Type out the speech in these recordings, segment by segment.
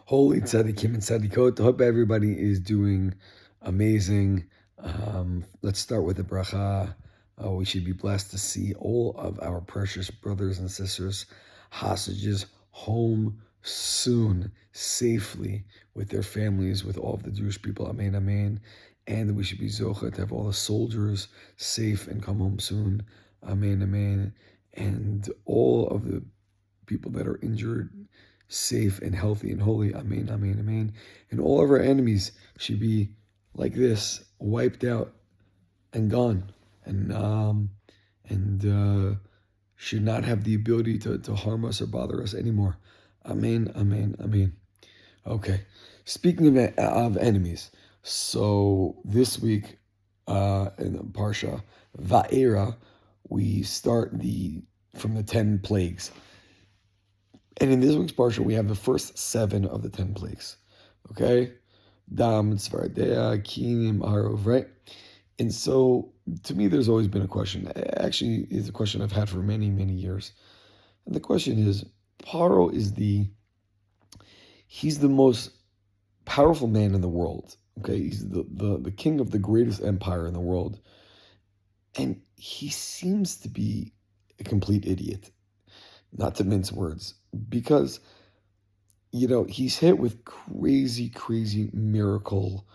Holy tzaddikim and tzaddikot. Hope everybody is doing amazing. Let's start with a bracha. We should be blessed to see all of our precious brothers and sisters, hostages, home soon, safely, with their families, with all of the Jewish people. Amen, amen. And we should be zocha to have all the soldiers safe and come home soon. Amen, amen. And all of the people that are injured, safe and healthy and holy. Amen, amen, amen. And all of our enemies should be like this, wiped out and gone, and should not have the ability to harm us or bother us anymore. Amen, amen, amen. Okay, speaking of enemies, so this week in the Parsha, VaErah, we start from the 10 plagues. And in this week's Parsha, we have the first 7 of the 10 plagues. Okay? Dam, Tzvardea, Kinim, Arov, right? And so, to me, there's always been a question. Actually, it's a question I've had for many, many years. And the question is, Paro he's the most powerful man in the world. Okay? He's the king of the greatest empire in the world. And he seems to be a complete idiot. Not to mince words, because, he's hit with crazy, crazy miracle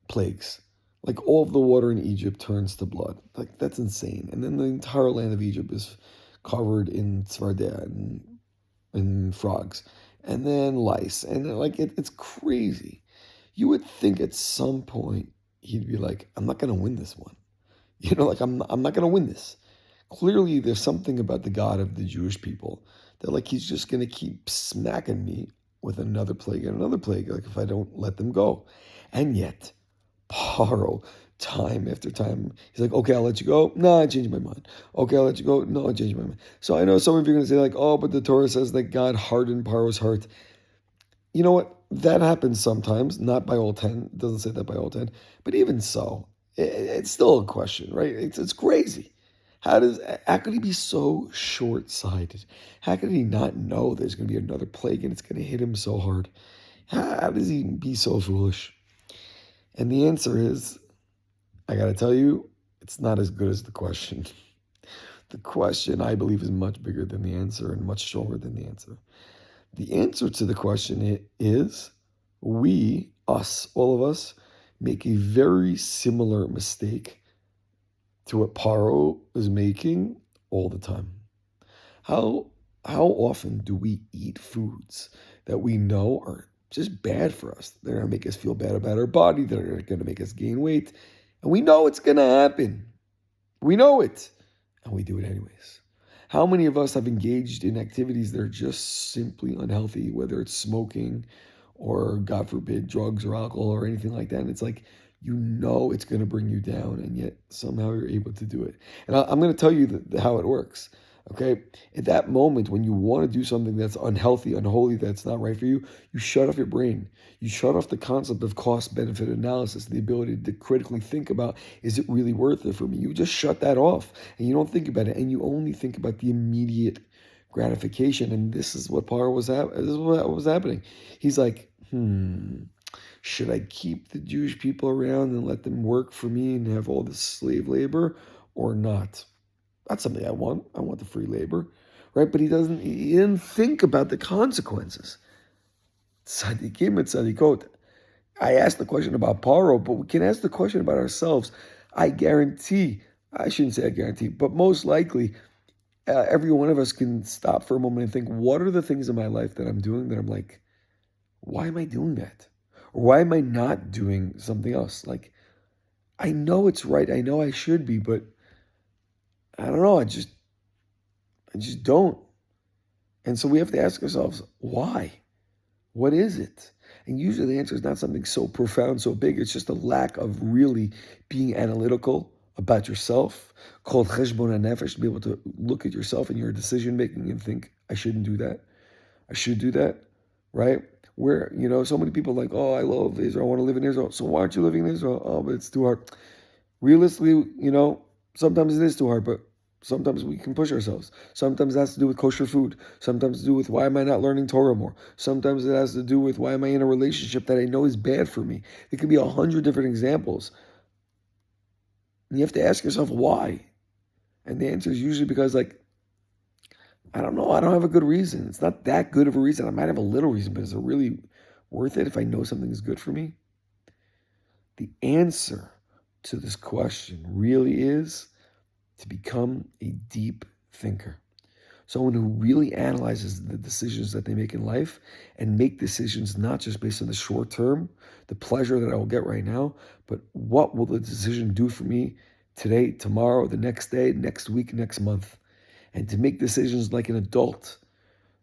plagues. Like all of the water in Egypt turns to blood. Like that's insane. And then the entire land of Egypt is covered in tzvardea and frogs. And then lice. And it's crazy. You would think at some point he'd be like, I'm not going to win this one. I'm not going to win this. Clearly, there's something about the God of the Jewish people that, he's just going to keep smacking me with another plague and another plague, if I don't let them go. And yet, Paro, time after time, he's like, okay, I'll let you go. No, I changed my mind. Okay, I'll let you go. No, I changed my mind. So I know some of you are going to say, oh, but the Torah says that God hardened Paro's heart. You know what? That happens sometimes, not by all 10. It doesn't say that by all 10. But even so, it's still a question, right? It's crazy. How could he be so short-sighted? How could he not know there's going to be another plague and it's going to hit him so hard? How does he be so foolish? And the answer is, I got to tell you, it's not as good as the question. The question, I believe, is much bigger than the answer and much stronger than the answer. The answer to the question is, we, us, all of us, make a very similar mistake to what Paro is making all the time. How often do we eat foods that we know are just bad for us? They're going to make us feel bad about our body. They're going to make us gain weight. And we know it's going to happen. We know it. And we do it anyways. How many of us have engaged in activities that are just simply unhealthy, whether it's smoking or, God forbid, drugs or alcohol or anything like that? And it's like, it's going to bring you down, and yet somehow you're able to do it. And I'm going to tell you how it works. Okay? At that moment, when you want to do something that's unhealthy, unholy, that's not right for you, you shut off your brain. You shut off the concept of cost-benefit analysis, the ability to critically think about, is it really worth it for me? You just shut that off, and you don't think about it, and you only think about the immediate gratification. And this is what was happening. He's like, should I keep the Jewish people around and let them work for me and have all this slave labor or not? That's something I want. I want the free labor, right? But he didn't think about the consequences. Tzadikim and tzadikot. I asked the question about Paro, but we can ask the question about ourselves. I shouldn't say I guarantee, but most likely, every one of us can stop for a moment and think, what are the things in my life that I'm doing that I'm like, why am I doing that? Or why am I not doing something else? I know it's right. I know I should be, but I don't know. I just don't. And so we have to ask ourselves, why? What is it? And usually the answer is not something so profound, so big. It's just a lack of really being analytical about yourself, called cheshbon hanefesh, to be able to look at yourself and your decision making and think, I shouldn't do that. I should do that, right? Where, so many people are like, oh, I love Israel, I want to live in Israel. So why aren't you living in Israel? Oh, but it's too hard. Realistically, sometimes it is too hard, but Sometimes we can push ourselves. Sometimes it has to do with kosher food. Sometimes to do with why am I not learning Torah more. Sometimes it has to do with why am I in a relationship that I know is bad for me. It could be 100 different examples. And you have to ask yourself why. And the answer is usually because, like, I don't know, I don't have a good reason. It's not that good of a reason. I might have a little reason, but is it really worth it if I know something is good for me? The answer to this question really is to become a deep thinker. Someone who really analyzes the decisions that they make in life and make decisions not just based on the short term, the pleasure that I will get right now, but what will the decision do for me today, tomorrow, the next day, next week, next month? And to make decisions like an adult,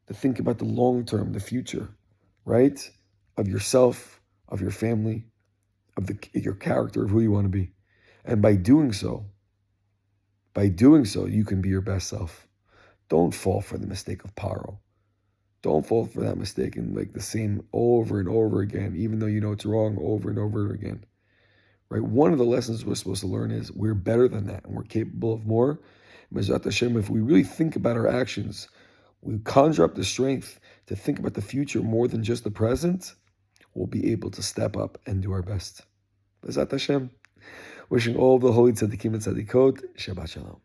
to think about the long term, the future, right? Of yourself, of your family, of your character, of who you want to be. And by doing so, you can be your best self. Don't fall for the mistake of paro. Don't fall for that mistake and like the same over and over again, even though you know it's wrong over and over again. Right? One of the lessons we're supposed to learn is we're better than that and we're capable of more. Mezrat Hashem, if we really think about our actions, we conjure up the strength to think about the future more than just the present, we'll be able to step up and do our best. Mezrat Hashem. Wishing all the holy tzaddikim and tzaddikot Shabbat Shalom.